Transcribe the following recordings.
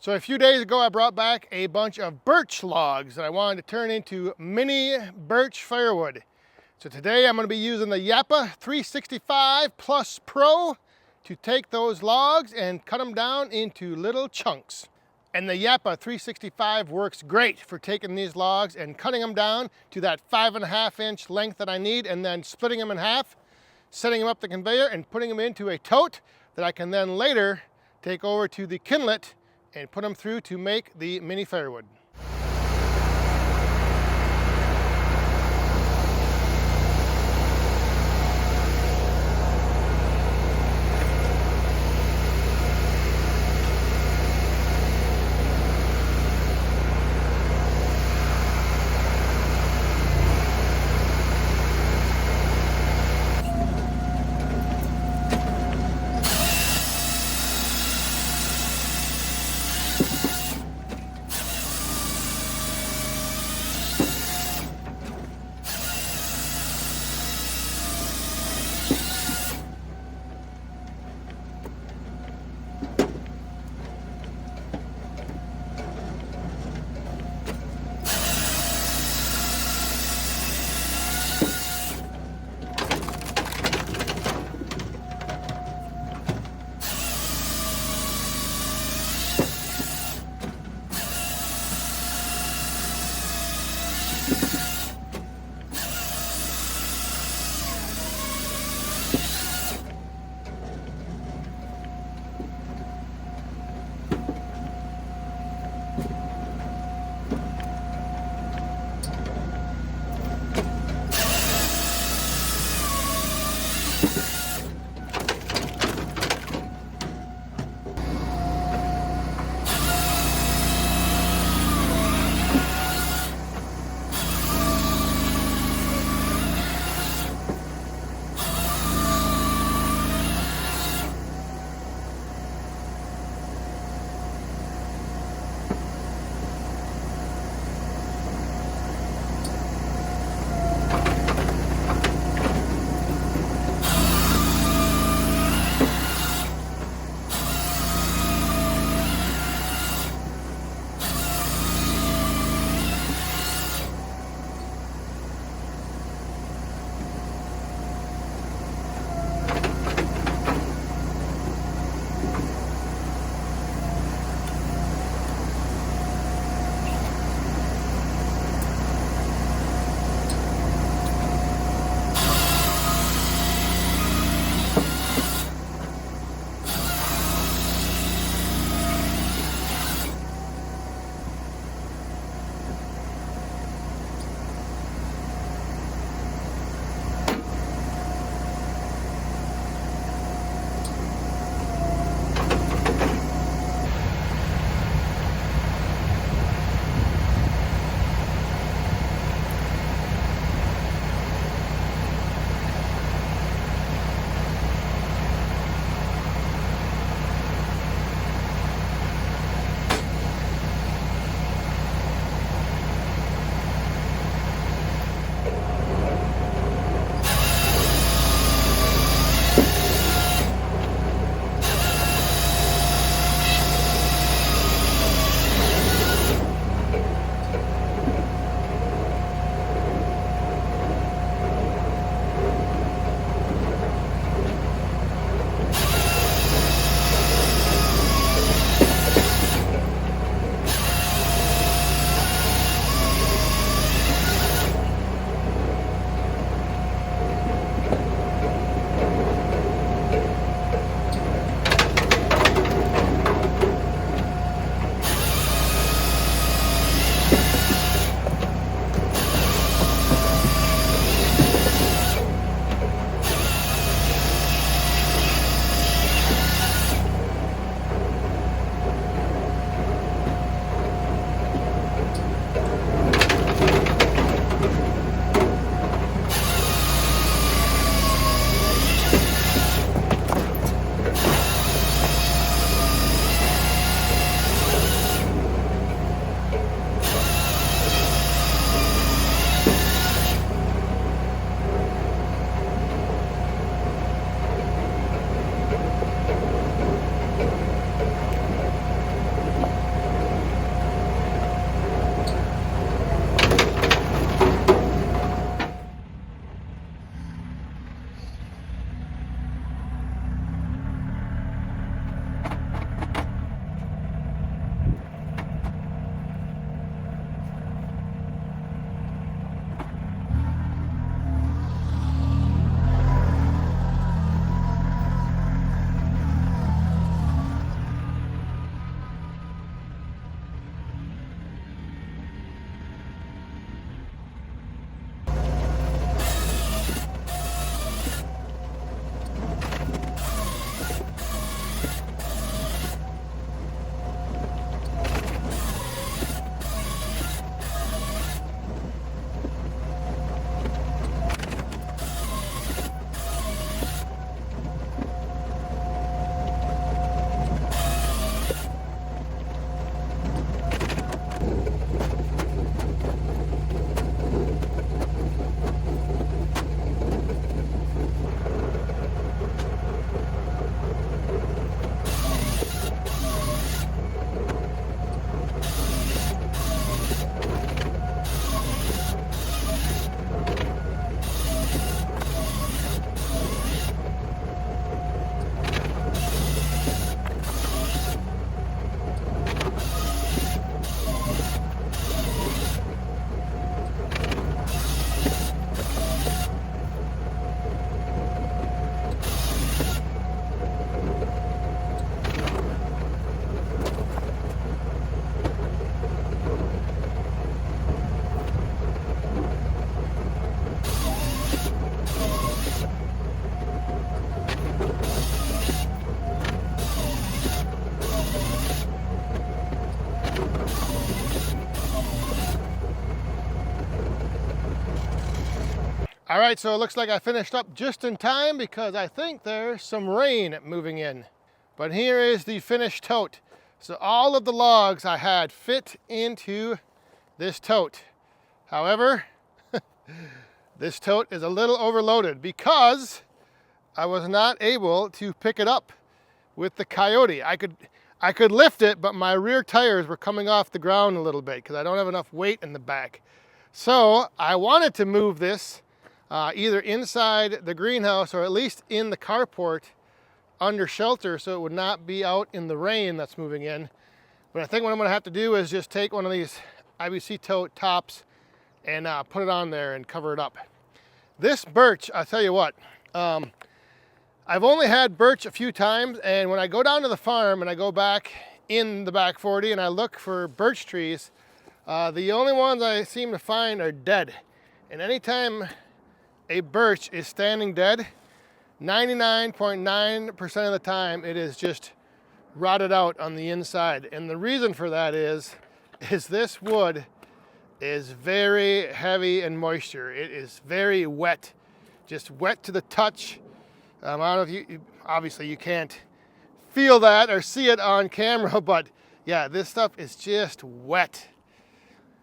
So a few days ago I brought back a bunch of birch logs that I wanted to turn into mini birch firewood. So today I'm going to be using the Yappa 365 Plus Pro to take those logs and cut them down into little chunks. And the Yappa 365 works great for taking these logs and cutting them down to that 5.5-inch length that I need, and then splitting them in half, setting them up the conveyor and putting them into a tote that I can then later take over to the Kindlet and put them through to make the mini firewood. All right, so it looks like I finished up just in time because I think there's some rain moving in. But here is the finished tote. So all of the logs I had fit into this tote. However, this tote is a little overloaded because I was not able to pick it up with the Coyote. I could lift it, but my rear tires were coming off the ground a little bit because I don't have enough weight in the back. So I wanted to move this either inside the greenhouse or at least in the carport under shelter so it would not be out in the rain that's moving in. But I think what I'm gonna have to do is just take one of these IBC tote tops and put it on there and cover it up. This birch, I'll tell you what, I've only had birch a few times, and when I go down to the farm and I go back in the back 40 and I look for birch trees, the only ones I seem to find are dead. And anytime a birch is standing dead, 99.9% of the time it is just rotted out on the inside. And the reason for that is this wood is very heavy in moisture. It is very wet, just wet to the touch. I don't know if you obviously you can't feel that or see it on camera, but yeah, this stuff is just wet.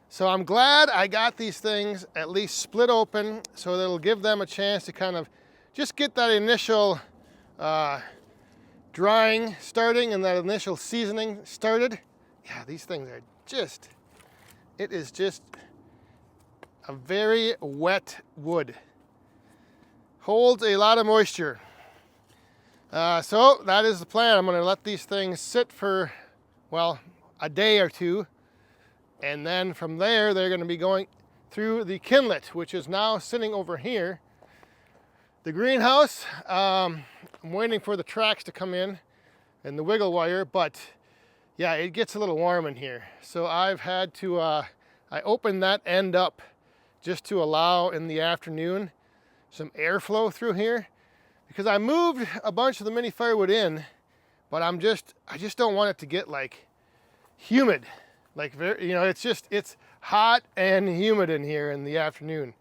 So I'm glad I got these things at least split open so that it'll give them a chance to kind of just get that initial drying starting and that initial seasoning started. Yeah, these things are just, it is just a very wet wood. Holds a lot of moisture. So that is the plan. I'm going to let these things sit for, well, a day or two. And then from there, they're going to be going through the kinlet, which is now sitting over here. The greenhouse, I'm waiting for the tracks to come in and the wiggle wire, but yeah, it gets a little warm in here. So I've had to, I opened that end up just to allow in the afternoon some airflow through here, because I moved a bunch of the mini firewood in, but I just don't want it to get like humid. Like, very, you know, it's hot and humid in here in the afternoon.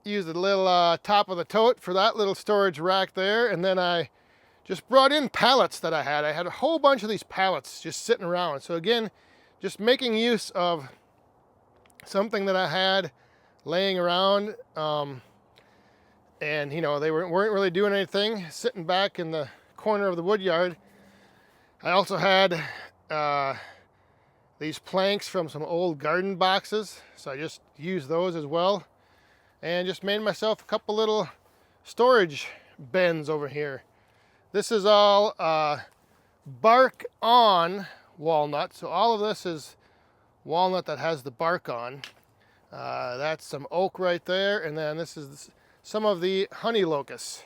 Use the little top of the tote for that little storage rack there. And then I just brought in pallets that I had. I had a whole bunch of these pallets just sitting around. So again, just making use of something that I had laying around. And you know, they weren't really doing anything, sitting back in the corner of the wood yard. I also had these planks from some old garden boxes, so I just used those as well, and just made myself a couple little storage bins over here. This is all bark on walnut, so all of this is walnut that has the bark on. That's some oak right there, and then this is some of the honey locust.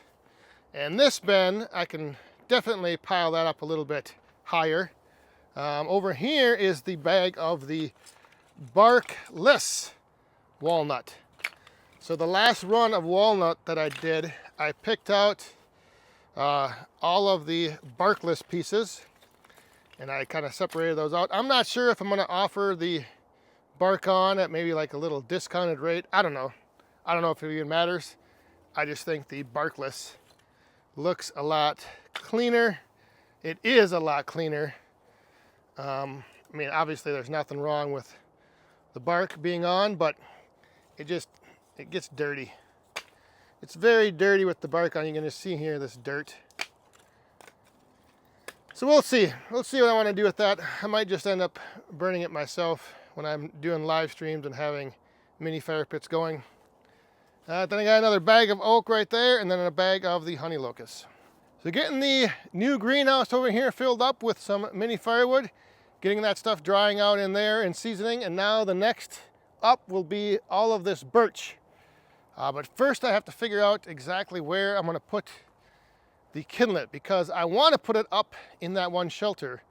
And this bin, I can definitely pile that up a little bit higher. Over here is the bag of the barkless walnut. So the last run of walnut that I did, I picked out all of the barkless pieces and I kind of separated those out. I'm not sure if I'm going to offer the bark on at maybe like a little discounted rate. I don't know. I don't know if it even matters. I just think the barkless looks a lot cleaner. It is a lot cleaner. I mean, obviously there's nothing wrong with the bark being on, but it gets dirty. It's very dirty with the bark on. You're going to see here this dirt. So we'll see. We'll see what I want to do with that. I might just end up burning it myself when I'm doing live streams and having mini fire pits going. Then I got another bag of oak right there, and then a bag of the honey locust. So getting the new greenhouse over here filled up with some mini firewood, getting that stuff drying out in there and seasoning, and now the next up will be all of this birch. But first I have to figure out exactly where I'm going to put the kinlet, because I want to put it up in that one shelter,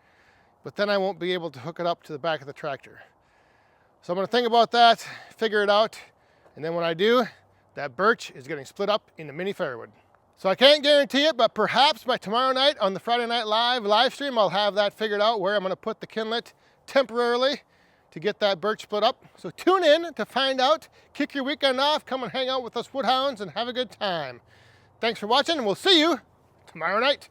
but then I won't be able to hook it up to the back of the tractor. So I'm going to think about that, figure it out, and then when I do, that birch is getting split up into mini firewood. So I can't guarantee it, but perhaps by tomorrow night on the Friday Night live stream, I'll have that figured out where I'm going to put the kinlet temporarily. to get that birch split up. So tune in to find out. Kick your weekend off, come and hang out with us woodhounds and have a good time. Thanks for watching, and we'll see you tomorrow night.